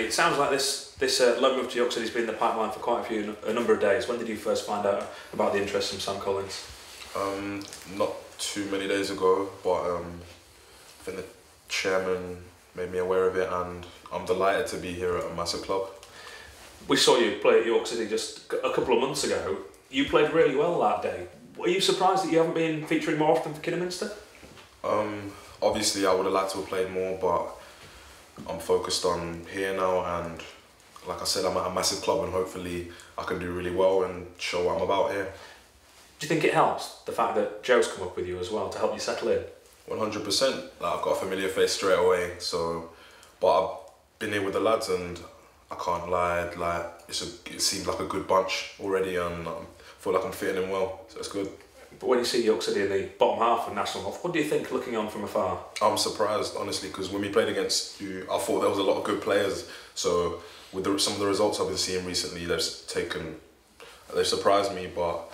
It sounds like this loan move to York City has been in the pipeline for quite a number of days. When did you first find out about the interest from Sam Collins? Not too many days ago, but I think the chairman made me aware of it, and I'm delighted to be here at a massive club. We saw you play at York City just a couple of months ago. You played really well that day. Were you surprised that you haven't been featuring more often for Kidderminster? Obviously I would have liked to have played more, but I'm focused on here now, and like I said, I'm at a massive club and hopefully I can do really well and show what I'm about here. Do you think it helps, the fact that Joe's come up with you as well to help you settle in? 100%. I've got a familiar face straight away, but I've been here with the lads and I can't lie, it seems like a good bunch already, and I feel like I'm fitting in well, so it's good. But when you see York City in the bottom half of National North, what do you think looking on from afar? I'm surprised, honestly, because when we played against you, I thought there was a lot of good players. So with some of the results I've been seeing recently, they've surprised me, but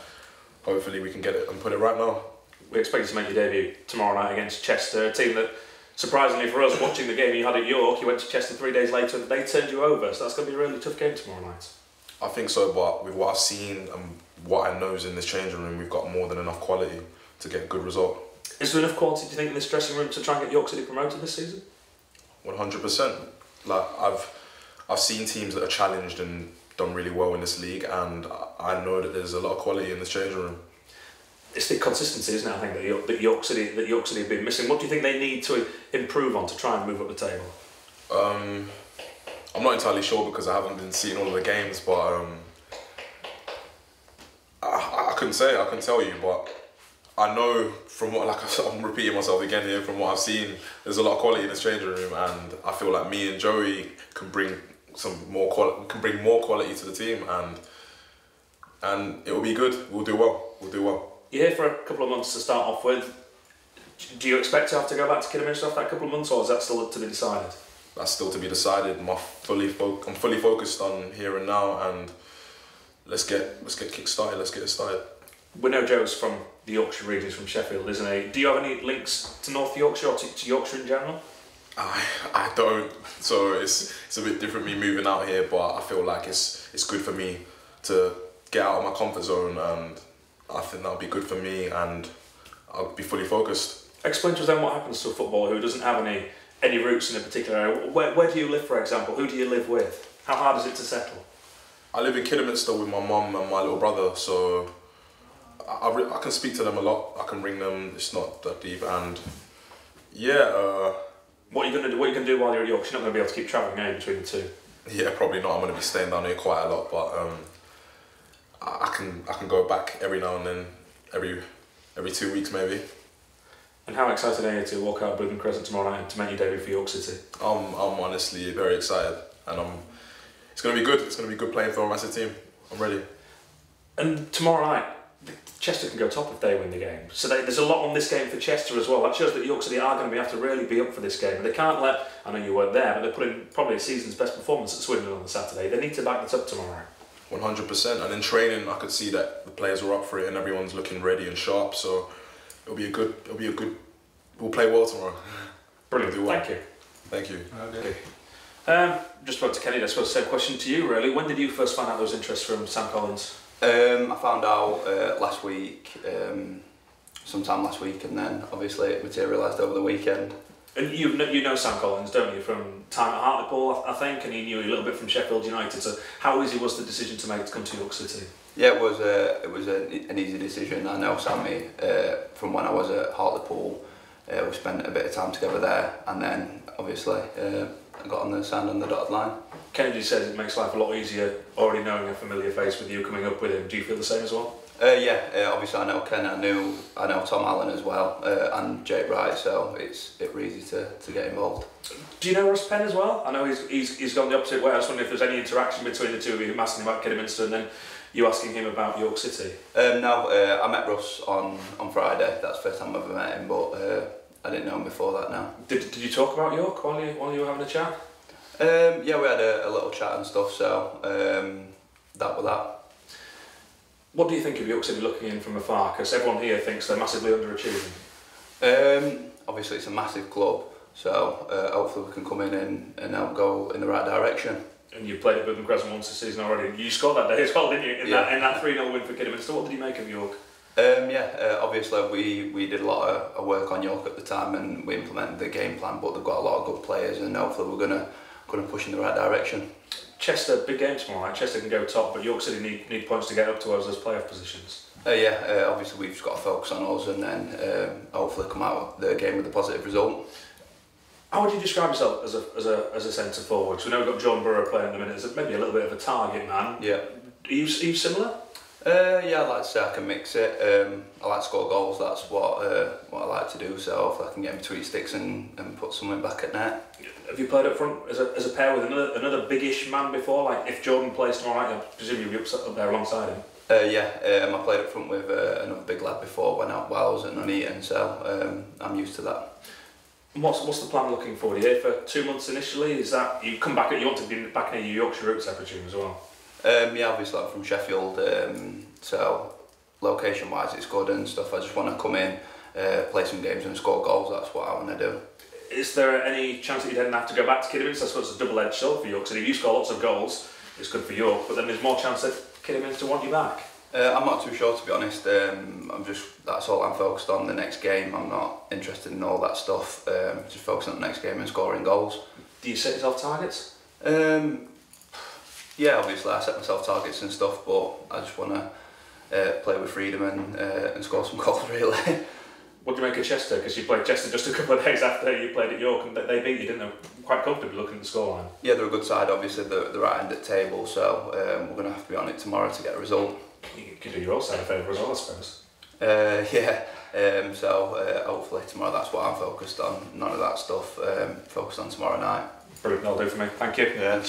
hopefully we can get it and put it right now. We expect you to make your debut tomorrow night against Chester, a team that, surprisingly for us, watching the game you had at York, you went to Chester 3 days later and they turned you over, so that's going to be a really tough game tomorrow night. I think so, but with what I've seen and what I know is in this changing room, we've got more than enough quality to get a good result. Is there enough quality, do you think, in this dressing room to try and get York City promoted this season? 100%. Like, I've seen teams that are challenged and done really well in this league, and I know that there's a lot of quality in this changing room. It's the consistency, isn't it, I think, that York City have been missing. What do you think they need to improve on to try and move up the table? I'm not entirely sure because I haven't been seeing all of the games, but I couldn't say, I couldn't tell you, but I know from what, I'm repeating myself again here, from what I've seen, there's a lot of quality in this changing room, and I feel like me and Joey can bring more quality to the team, and it will be good. We'll do well. You're here for a couple of months to start off with. Do you expect to have to go back to Kidderminster after that couple of months, or is that still to be decided? That's still to be decided. I'm fully focused on here and now, and let's get kick started. Let's get it started. We know Joe's from the Yorkshire region, from Sheffield, isn't he? Do you have any links to North Yorkshire or to Yorkshire in general? I don't. So it's a bit different me moving out here, but I feel like it's good for me to get out of my comfort zone, and I think that'll be good for me, and I'll be fully focused. Explain to us then what happens to a footballer who doesn't have any roots in a particular area. Where do you live, for example? Who do you live with? How hard is it to settle? I live in Kidderminster with my mum and my little brother, so I can speak to them a lot. I can ring them. It's not that deep, and yeah. What are you going to do while you're at York? You're not going to be able to keep travelling between the two. Yeah, probably not. I'm going to be staying down here quite a lot, but I can go back every now and then, every 2 weeks maybe. And how excited are you to walk out of Blueman Crescent tomorrow night to make your debut for York City? I'm honestly very excited, and it's going to be good. It's going to be good playing for a massive team. I'm ready. And tomorrow night, Chester can go top if they win the game. So there's a lot on this game for Chester as well. That shows that York City are going to have to really be up for this game. And they can't let, I know you weren't there, but they put in probably a season's best performance at Swindon on the Saturday. They need to back that up tomorrow. 100%. And in training, I could see that the players were up for it and everyone's looking ready and sharp. So it'll be a good. We'll play well tomorrow. Brilliant. Well. Thank you. Thank you. Okay. Just spoke to Kenny. I suppose the same question to you really. When did you first find out there was interest from Sam Collins? I found out last week, sometime last week, and then obviously it materialised over the weekend. And you know Sam Collins, don't you, from time at Hartlepool, I think, and he knew you a little bit from Sheffield United. So how easy was the decision to make to come to York City? Yeah, it was an easy decision. I know Sammy from when I was at Hartlepool. We spent a bit of time together there, and then obviously I got on the sand on the dotted line. Kennedy says it makes life a lot easier already knowing a familiar face with you coming up with him. Do you feel the same as well? Yeah, obviously I know Ken, I know Tom Allen as well, and Jake Wright, so it's easy to get involved. Do you know Russ Penn as well? I know he's gone the opposite way. I was wondering if there's any interaction between the two of you, him asking about Kidderminster and then you asking him about York City. No, I met Russ on Friday. That's the first time I've ever met him, but I didn't know him before that. Now. Did you talk about York while you were having a chat? Yeah, we had a little chat and stuff. So that was that. What do you think of York City looking in from afar? Because everyone here thinks they're massively underachieving. Obviously, it's a massive club, So hopefully we can come in and help go in the right direction. And you played at Bibden Crescent once this season already. You scored that day as well, didn't you? In that 3-0 win for Kidderminster. What did you make of York? Obviously we did a lot of work on York at the time, and we implemented the game plan. But they've got a lot of good players, and hopefully we're gonna push in the right direction. Chester, big game tomorrow night. Chester can go top, but York City need points to get up to us as playoff positions. Obviously we've just got to focus on us, and then hopefully come out of the game with a positive result. How would you describe yourself as a centre forward? So we know we've got John Burrow playing at the minute as maybe a little bit of a target man. Yeah. Are you similar? I'd like to say I can mix it. I like to score goals. That's what I like to do. So if I can get in between sticks and put something back at net. Have you played up front as a pair with another biggish man before? Like if Jordan plays tomorrow night, I presume you'll be up there alongside him. I played up front with another big lad before while I was at Nuneaton, so I'm used to that. What's the plan looking forward? You're here for 2 months initially. Is that you come back? You want to be back near your Yorkshire roots, I presume, as well. Obviously I'm from Sheffield, so location-wise it's good and stuff. I just want to come in, play some games and score goals. That's what I want to do. Is there any chance that you don't have to go back to Kidderminster? I suppose it's a double-edged sword for York. So if you score lots of goals, it's good for York, but then there's more chance that Kidderminster want you back. I'm not too sure, to be honest. That's all I'm focused on, the next game. I'm not interested in all that stuff. Just focusing on the next game and scoring goals. Do you set yourself targets? Yeah, obviously I set myself targets and stuff, but I just want to play with freedom and score some goals, really. What do you make of Chester? Because you played Chester just a couple of days after you played at York, and they beat you, didn't they? Quite comfortably looking at the scoreline. Yeah, they're a good side. Obviously, they're right end of the table, so we're going to have to be on it tomorrow to get a result. You could do your own side a favour as well, I suppose. Hopefully tomorrow that's what I'm focused on. None of that stuff. Focused on tomorrow night. Brilliant, that'll do for me. Thank you. Yeah.